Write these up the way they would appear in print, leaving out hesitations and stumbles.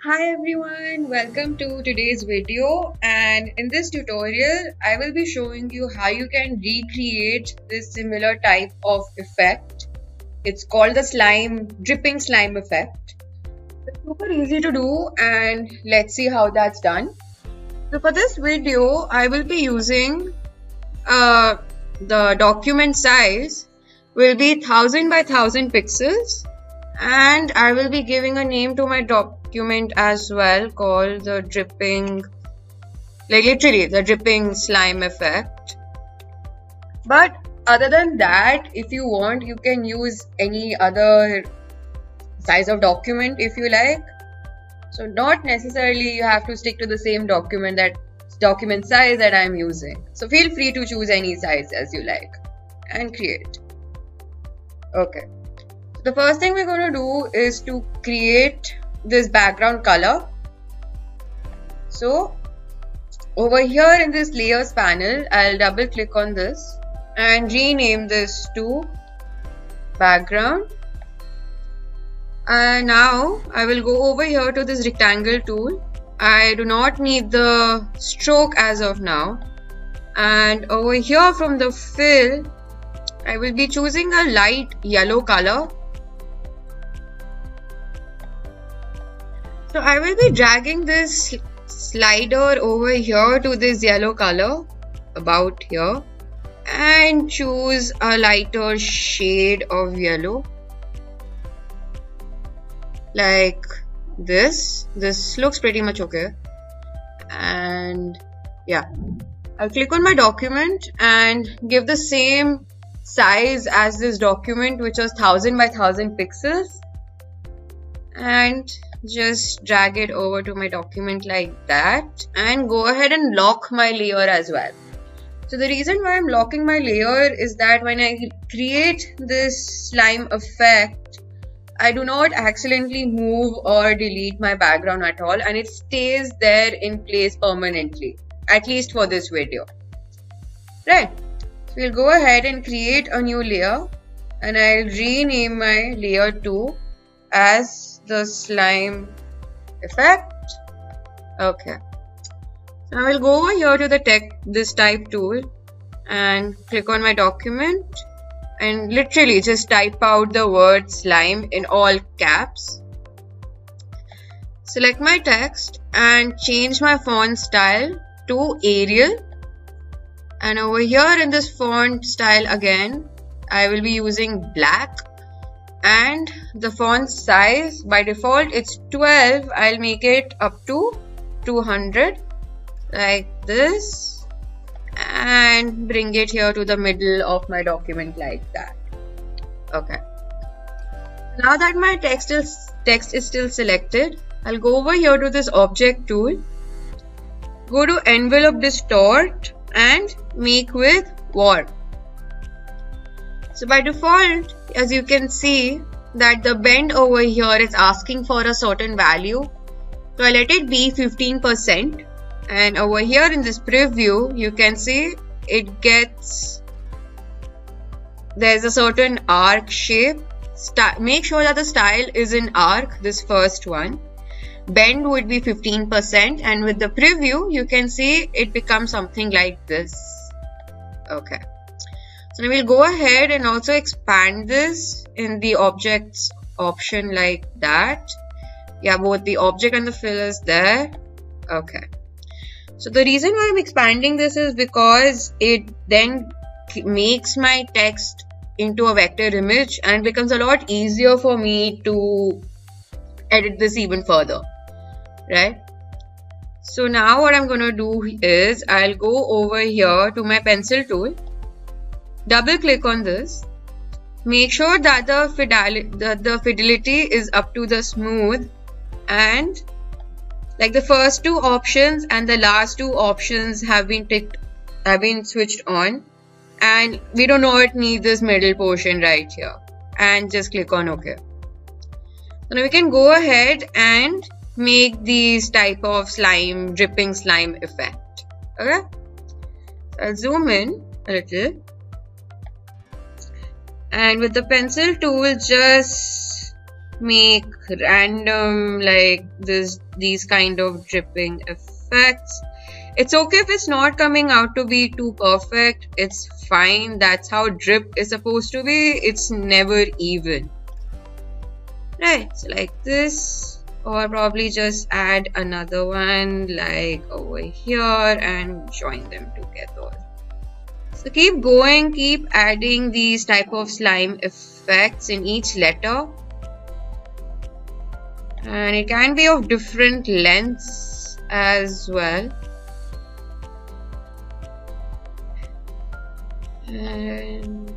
Hi everyone, welcome to today's video, and in this tutorial I will be showing you how you can recreate this similar type of effect. It's called the dripping slime effect. It's super easy to do and let's see how that's done. So for this video I will be using the document size will be 1000 by 1000 pixels, and I will be giving a name to my document as well called the dripping, literally the dripping slime effect. But other than that, if you want, you can use any other size of document if you like. So not necessarily you have to stick to the same document size that I'm using. So feel free to choose any size as you like and create. Okay. The first thing we're going to do is to create this background color. So over here in this layers panel, I'll double click on this and rename this to background. And now I will go over here to this rectangle tool. I do not need the stroke as of now. And over here from the fill, I will be choosing a light yellow color. So I will be dragging this slider over here to this yellow color about here and choose a lighter shade of yellow like this. This looks pretty much okay. And yeah, I'll click on my document and give the same size as this document, which was 1000 by 1000 pixels, and just drag it over to my document like that and go ahead and lock my layer as well. So the reason why I'm locking my layer is that when I create this slime effect, I do not accidentally move or delete my background at all, and it stays there in place permanently, at least for this video. Right, so we'll go ahead and create a new layer and I'll rename my layer 2 as the slime effect. Okay, so I will go over here to the this type tool and click on my document and literally just type out the word slime in all caps. Select my text and change my font style to Arial, and over here in this font style again I will be using black. And the font size, by default it's 12. I'll make it up to 200 like this and bring it here to the middle of my document like that. Okay, now that my text is still selected, I'll go over here to this object tool, go to envelope distort and make with warp. So by default, as you can see that the bend over here is asking for a certain value. So I let it be 15%, and over here in this preview you can see there's a certain arc shape. Make sure that the style is in arc, this first one. Bend would be 15%, and with the preview you can see it becomes something like this. Okay. So now we'll go ahead and also expand this in the objects option like that. Yeah, both the object and the fill is there. Okay. So the reason why I'm expanding this is because it then makes my text into a vector image and it becomes a lot easier for me to edit this even further, right? So now what I'm going to do is I'll go over here to my pencil tool. Double click on this, make sure that the fidelity is up to the smooth, and like the first two options and the last two options have been switched on, and we do not need this middle portion right here, and just click on OK. So now we can go ahead and make these type of dripping slime effect. Okay, so I'll zoom in a little. And with the pencil tool, just make random like this these kind of dripping effects. It's okay if it's not coming out to be too perfect. It's fine. That's how drip is supposed to be. It's never even. Right, so like this, or probably just add another one like over here and join them together. So keep going, keep adding these type of slime effects in each letter. And it can be of different lengths as well. And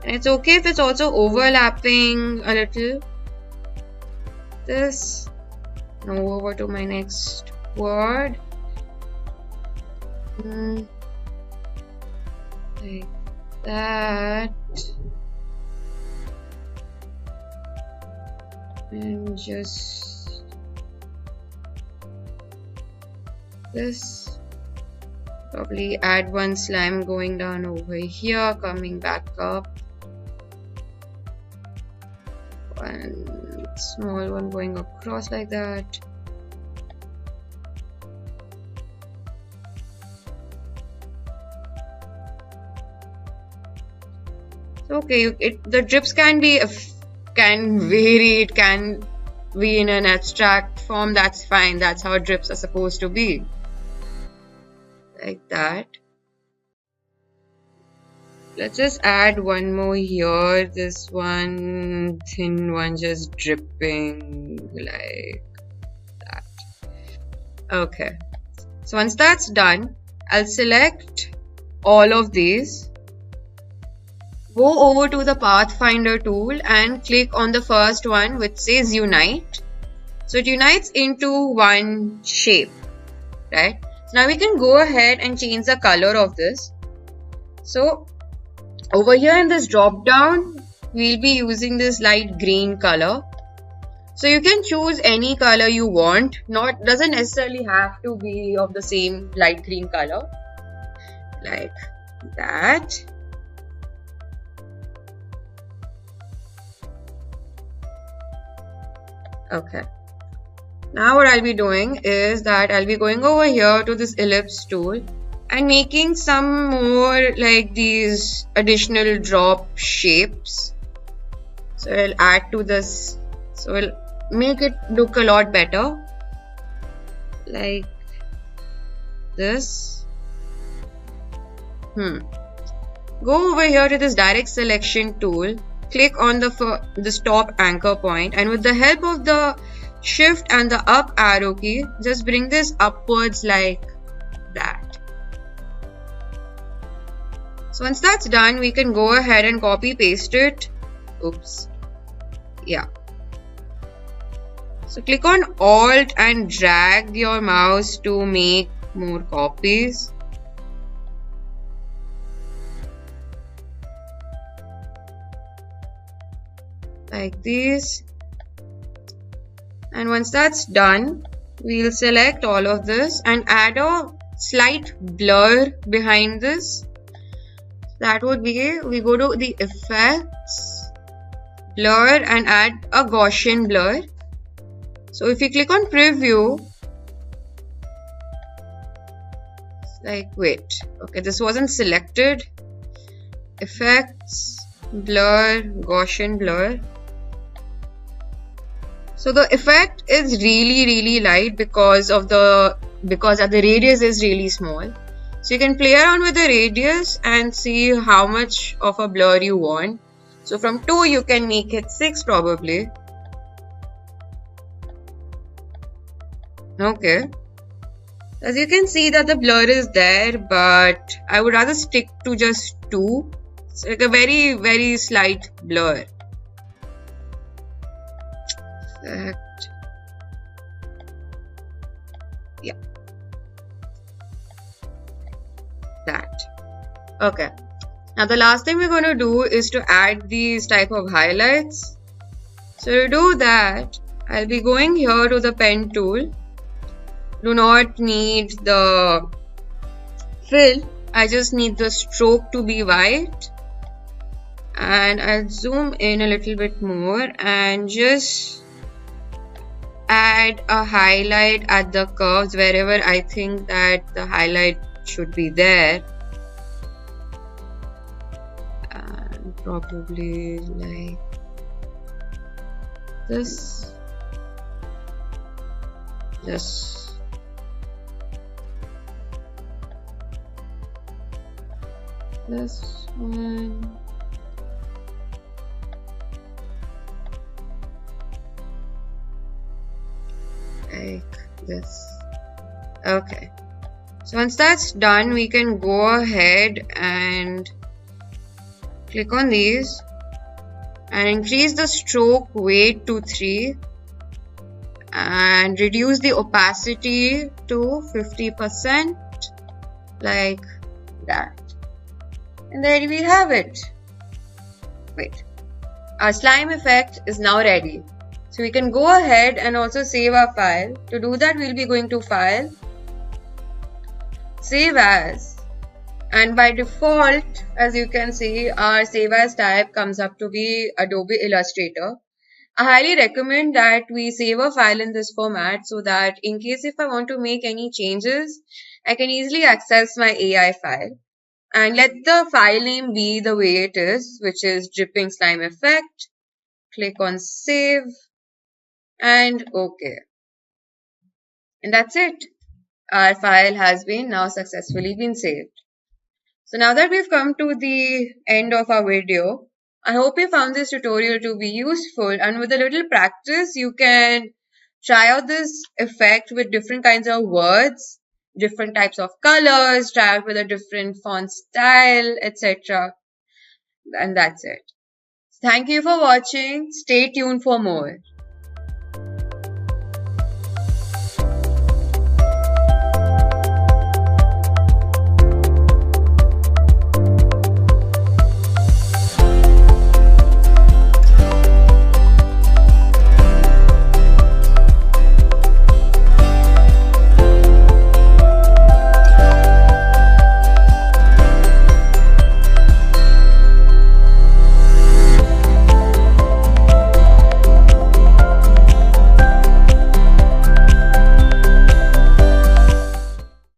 it's okay if it's also overlapping a little. This. Now over to my next word. Like that. And just this. Probably add one slime going down over here, coming back up. One small one going across like that. Okay, the drips can vary. It can be in an abstract form. That's fine. That's how drips are supposed to be. Like that. Let's just add one more here. This one, thin one, just dripping like that. Okay. So once that's done, I'll select all of these. Go over to the Pathfinder tool and click on the first one which says Unite. So it unites into one shape, right? So now we can go ahead and change the color of this. So over here in this drop down, we'll be using this light green color. So you can choose any color you want. Doesn't necessarily have to be of the same light green color. Like that. Okay. Now what I'll be doing is that I'll be going over here to this ellipse tool and making some more like these additional drop shapes. So I'll add to this. So I'll make it look a lot better. Like this. Go over here to this direct selection tool. Click on the top anchor point, and with the help of the Shift and the up arrow key, just bring this upwards like that. So once that's done, we can go ahead and copy paste it. Oops. Yeah. So click on Alt and drag your mouse to make more copies. Like this. And once that's done, we'll select all of this and add a slight blur behind this. That would be, we go to the effects, blur, and add a Gaussian blur. So if you click on preview, like wait, okay, this wasn't selected. Effects, blur, Gaussian blur. So the effect is really light because the radius is really small. So you can play around with the radius and see how much of a blur you want. So from 2 you can make it 6 probably. Okay. As you can see that the blur is there, but I would rather stick to just 2. It's like a very slight blur. Effect. Yeah. That. Okay. Now the last thing we're going to do is to add these type of highlights. So to do that, I'll be going here to the pen tool. Do not need the fill. I just need the stroke to be white. And I'll zoom in a little bit more and just add a highlight at the curves wherever I think that the highlight should be there. And probably like this. This one. Like this. Okay. So once that's done, we can go ahead and click on these and increase the stroke weight to 3 and reduce the opacity to 50% like that. And there we have it. Wait. Our slime effect is now ready. So we can go ahead and also save our file. To do that, we'll be going to File, Save As. And by default, as you can see, our Save As type comes up to be Adobe Illustrator. I highly recommend that we save a file in this format so that in case if I want to make any changes, I can easily access my AI file. And let the file name be the way it is, which is dripping slime effect. Click on Save and OK. And that's it. Our file has been now successfully been saved. So now that we've come to the end of our video, I hope you found this tutorial to be useful, and with a little practice, you can try out this effect with different kinds of words, different types of colors, try out with a different font style, etc. And that's it. Thank you for watching. Stay tuned for more.